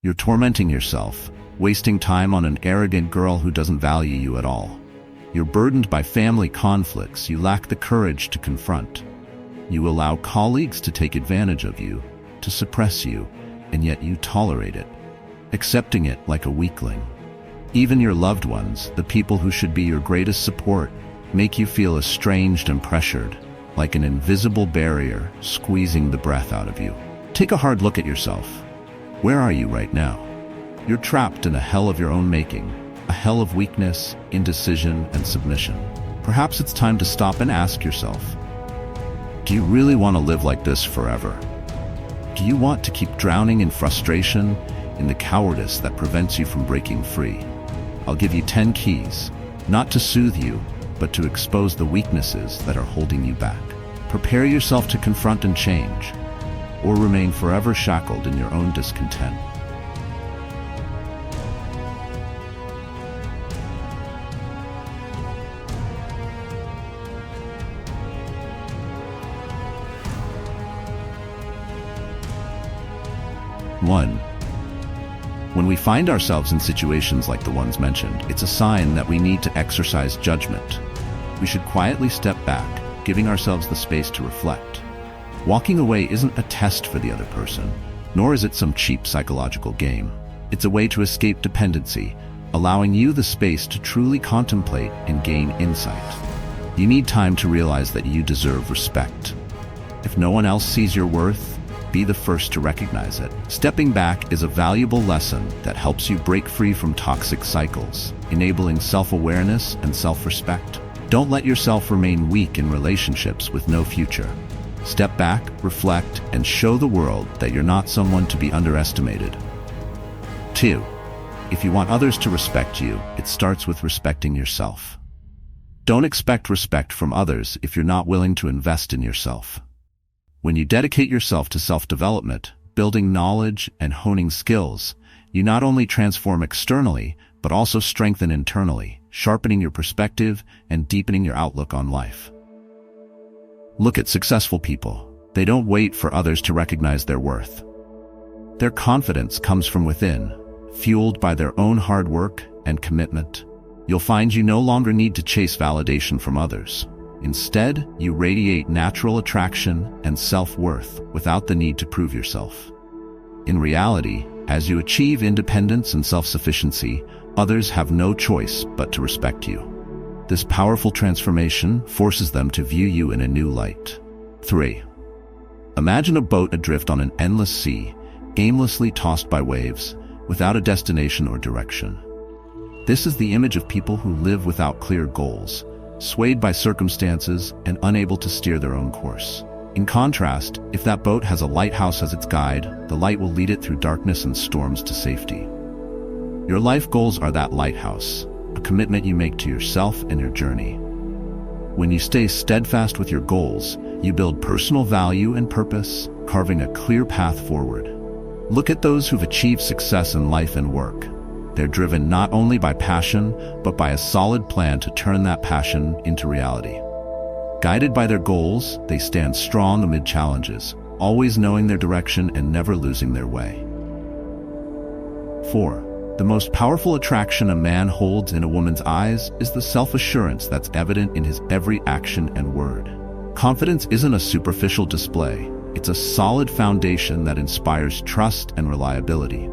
You're tormenting yourself, wasting time on an arrogant girl who doesn't value you at all. You're burdened by family conflicts you lack the courage to confront. You allow colleagues to take advantage of you, to suppress you, and yet you tolerate it, accepting it like a weakling. Even your loved ones, the people who should be your greatest support, make you feel estranged and pressured, like an invisible barrier squeezing the breath out of you. Take a hard look at yourself. Where are you right now? You're trapped in a hell of your own making, a hell of weakness, indecision, and submission. Perhaps it's time to stop and ask yourself, do you really want to live like this forever? Do you want to keep drowning in frustration, in the cowardice that prevents you from breaking free? I'll give you 10 keys, not to soothe you, but to expose the weaknesses that are holding you back. Prepare yourself to confront and change, or remain forever shackled in your own discontent. One, when we find ourselves in situations like the ones mentioned, it's a sign that we need to exercise judgment. We should quietly step back, giving ourselves the space to reflect. Walking away isn't a test for the other person, nor is it some cheap psychological game. It's a way to escape dependency, allowing you the space to truly contemplate and gain insight. You need time to realize that you deserve respect. If no one else sees your worth, be the first to recognize it. Stepping back is a valuable lesson that helps you break free from toxic cycles, enabling self-awareness and self-respect. Don't let yourself remain weak in relationships with no future. Step back, reflect, and show the world that you're not someone to be underestimated. 2. If you want others to respect you, it starts with respecting yourself. Don't expect respect from others if you're not willing to invest in yourself. When you dedicate yourself to self-development, building knowledge and honing skills, you not only transform externally, but also strengthen internally, sharpening your perspective and deepening your outlook on life. Look at successful people. They don't wait for others to recognize their worth. Their confidence comes from within, fueled by their own hard work and commitment. You'll find you no longer need to chase validation from others. Instead, you radiate natural attraction and self-worth without the need to prove yourself. In reality, as you achieve independence and self-sufficiency, others have no choice but to respect you. This powerful transformation forces them to view you in a new light. 3. Imagine a boat adrift on an endless sea, aimlessly tossed by waves, without a destination or direction. This is the image of people who live without clear goals, swayed by circumstances and unable to steer their own course. In contrast, if that boat has a lighthouse as its guide, the light will lead it through darkness and storms to safety. Your life goals are that lighthouse, a commitment you make to yourself and your journey. When you stay steadfast with your goals, you build personal value and purpose, carving a clear path forward. Look at those who've achieved success in life and work. They're driven not only by passion, but by a solid plan to turn that passion into reality. Guided by their goals, they stand strong amid challenges, always knowing their direction and never losing their way. 4. The most powerful attraction a man holds in a woman's eyes is the self-assurance that's evident in his every action and word. Confidence isn't a superficial display. It's a solid foundation that inspires trust and reliability.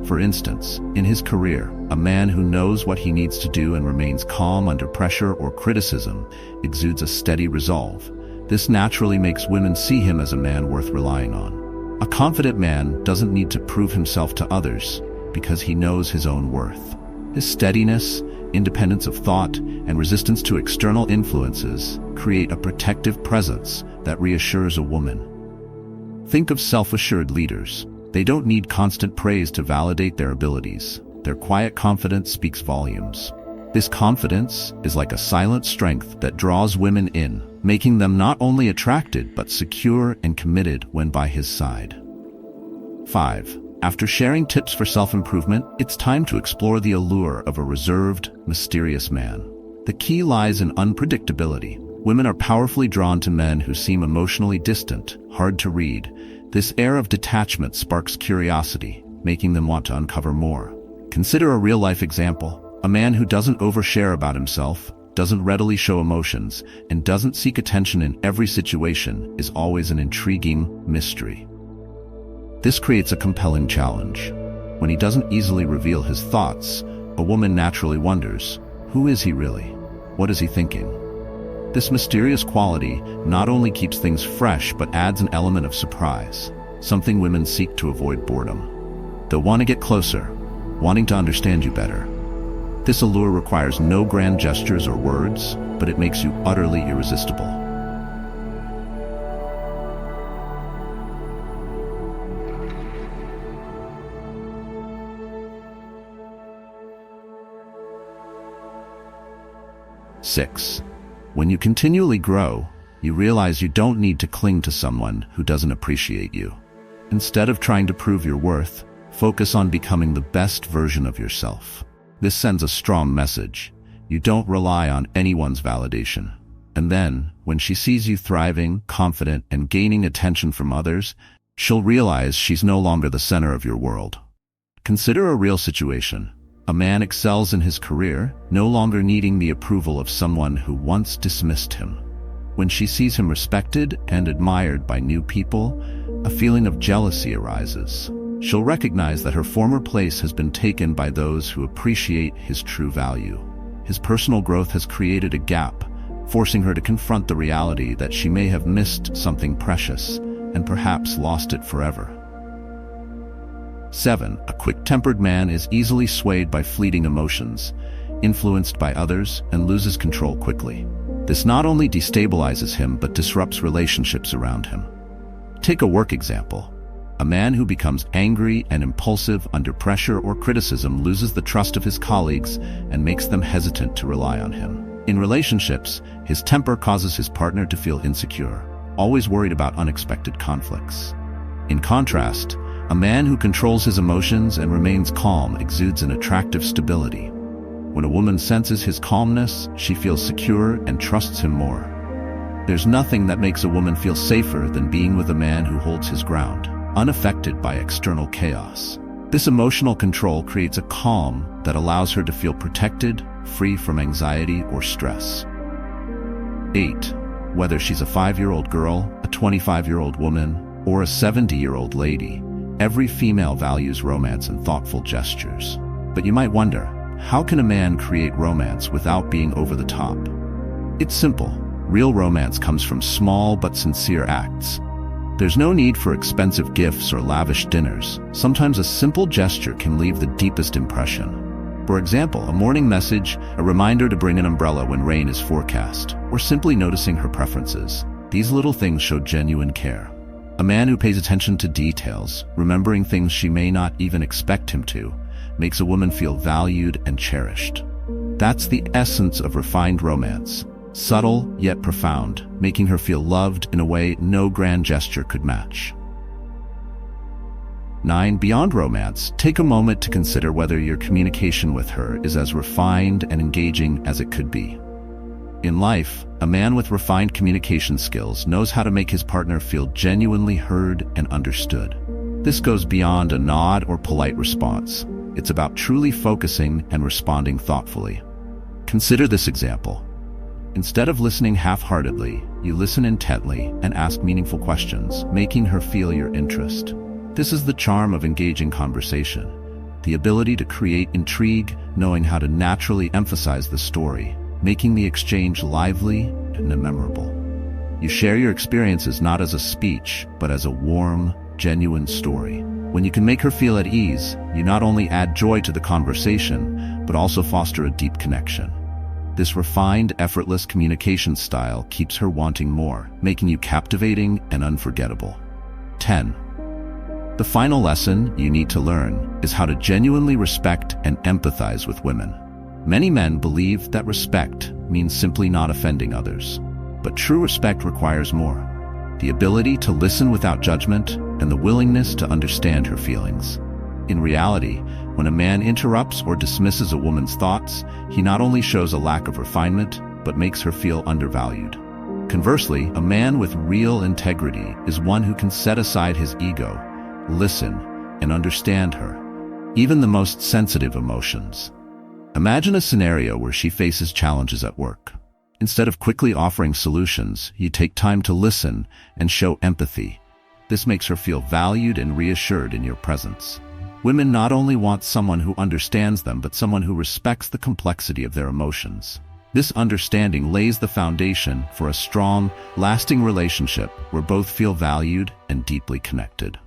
For instance, in his career, a man who knows what he needs to do and remains calm under pressure or criticism exudes a steady resolve. This naturally makes women see him as a man worth relying on. A confident man doesn't need to prove himself to others because he knows his own worth. His steadiness, independence of thought, and resistance to external influences create a protective presence that reassures a woman. Think of self-assured leaders. They don't need constant praise to validate their abilities. Their quiet confidence speaks volumes. This confidence is like a silent strength that draws women in, making them not only attracted but secure and committed when by his side. 5. After sharing tips for self-improvement, it's time to explore the allure of a reserved, mysterious man. The key lies in unpredictability. Women are powerfully drawn to men who seem emotionally distant, hard to read. This air of detachment sparks curiosity, making them want to uncover more. Consider a real-life example. A man who doesn't overshare about himself, doesn't readily show emotions, and doesn't seek attention in every situation is always an intriguing mystery. This creates a compelling challenge. When he doesn't easily reveal his thoughts, a woman naturally wonders, who is he really? What is he thinking? This mysterious quality not only keeps things fresh but adds an element of surprise, something women seek to avoid boredom. They'll want to get closer, wanting to understand you better. This allure requires no grand gestures or words, but it makes you utterly irresistible. Six. When you continually grow, you realize you don't need to cling to someone who doesn't appreciate you. Instead of trying to prove your worth, focus on becoming the best version of yourself. This sends a strong message. You don't rely on anyone's validation. And then, when she sees you thriving, confident, and gaining attention from others, she'll realize she's no longer the center of your world. Consider a real situation. A man excels in his career, no longer needing the approval of someone who once dismissed him. When she sees him respected and admired by new people, a feeling of jealousy arises. She'll recognize that her former place has been taken by those who appreciate his true value. His personal growth has created a gap, forcing her to confront the reality that she may have missed something precious and perhaps lost it forever. 7. A quick-tempered man is easily swayed by fleeting emotions, influenced by others, and loses control quickly. This not only destabilizes him but disrupts relationships around him. Take a work example. A man who becomes angry and impulsive under pressure or criticism loses the trust of his colleagues and makes them hesitant to rely on him. In relationships, his temper causes his partner to feel insecure, always worried about unexpected conflicts. In contrast, a man who controls his emotions and remains calm exudes an attractive stability. When a woman senses his calmness, she feels secure and trusts him more. There's nothing that makes a woman feel safer than being with a man who holds his ground, unaffected by external chaos. This emotional control creates a calm that allows her to feel protected, free from anxiety or stress. 8. Whether she's a 5-year-old girl, a 25-year-old woman, or a 70-year-old lady, every female values romance and thoughtful gestures. But you might wonder, how can a man create romance without being over the top? It's simple. Real romance comes from small but sincere acts. There's no need for expensive gifts or lavish dinners. Sometimes a simple gesture can leave the deepest impression. For example, a morning message, a reminder to bring an umbrella when rain is forecast, or simply noticing her preferences. These little things show genuine care. A man who pays attention to details, remembering things she may not even expect him to, makes a woman feel valued and cherished. That's the essence of refined romance. Subtle yet profound, making her feel loved in a way no grand gesture could match. 9. Beyond romance, take a moment to consider whether your communication with her is as refined and engaging as it could be. In life, a man with refined communication skills knows how to make his partner feel genuinely heard and understood. This goes beyond a nod or polite response. It's about truly focusing and responding thoughtfully. Consider this example. Instead of listening half-heartedly, you listen intently and ask meaningful questions, making her feel your interest. This is the charm of engaging conversation, the ability to create intrigue, knowing how to naturally emphasize the story, making the exchange lively and memorable. You share your experiences not as a speech, but as a warm, genuine story. When you can make her feel at ease, you not only add joy to the conversation, but also foster a deep connection. This refined, effortless communication style keeps her wanting more, making you captivating and unforgettable. 10. The final lesson you need to learn is how to genuinely respect and empathize with women. Many men believe that respect means simply not offending others. But true respect requires more. The ability to listen without judgment and the willingness to understand her feelings. In reality, when a man interrupts or dismisses a woman's thoughts, he not only shows a lack of refinement, but makes her feel undervalued. Conversely, a man with real integrity is one who can set aside his ego, listen, and understand her, even the most sensitive emotions. Imagine a scenario where she faces challenges at work. Instead of quickly offering solutions, you take time to listen and show empathy. This makes her feel valued and reassured in your presence. Women not only want someone who understands them, but someone who respects the complexity of their emotions. This understanding lays the foundation for a strong, lasting relationship where both feel valued and deeply connected.